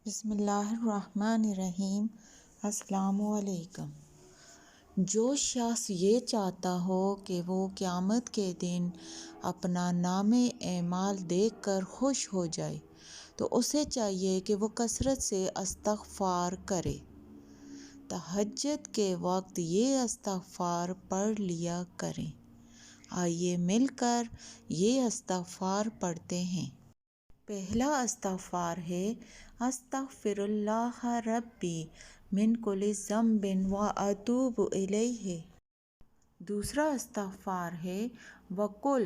بسم اللہ الرحمن الرحیم۔ السلام علیکم۔ جو شخص یہ چاہتا ہو کہ وہ قیامت کے دن اپنا نامہ اعمال دیکھ کر خوش ہو جائے تو اسے چاہیے کہ وہ کثرت سے استغفار کرے۔ تہجد کے وقت یہ استغفار پڑھ لیا کریں۔ آئیے مل کر یہ استغفار پڑھتے ہیں۔ پہلا استغفار ہے استغفر اللہ ربی من کل ذنب واتوب الیہ۔ دوسرا استغفار ہے وقل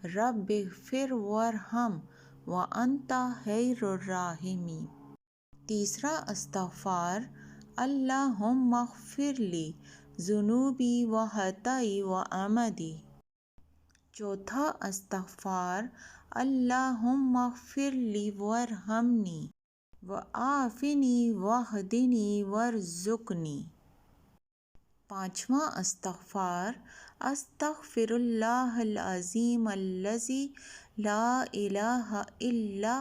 رب اغفر وارحم وانت خیر الراحمین۔ تیسرا استغفار اللہم اغفر لی ذنوبی وخطائی وعمدی۔ چوتھا استغفار اللہم اغفر لی وارحمنی وعافنی واہدنی وارزقنی۔ پانچواں استغفار استغفر اللہ العظیم الذی لا الہ الا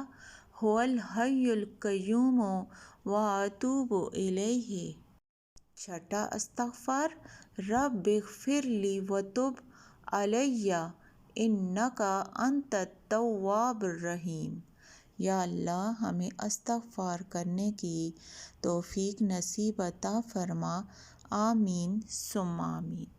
هو الحی القیوم واتوب الیہ۔ چھٹا استغفار رب اغفر لی وتب علی انک انت التواب الرحیم۔ یا اللہ ہمیں استغفار کرنے کی توفیق نصیب عطا فرما، آمین ثم آمین۔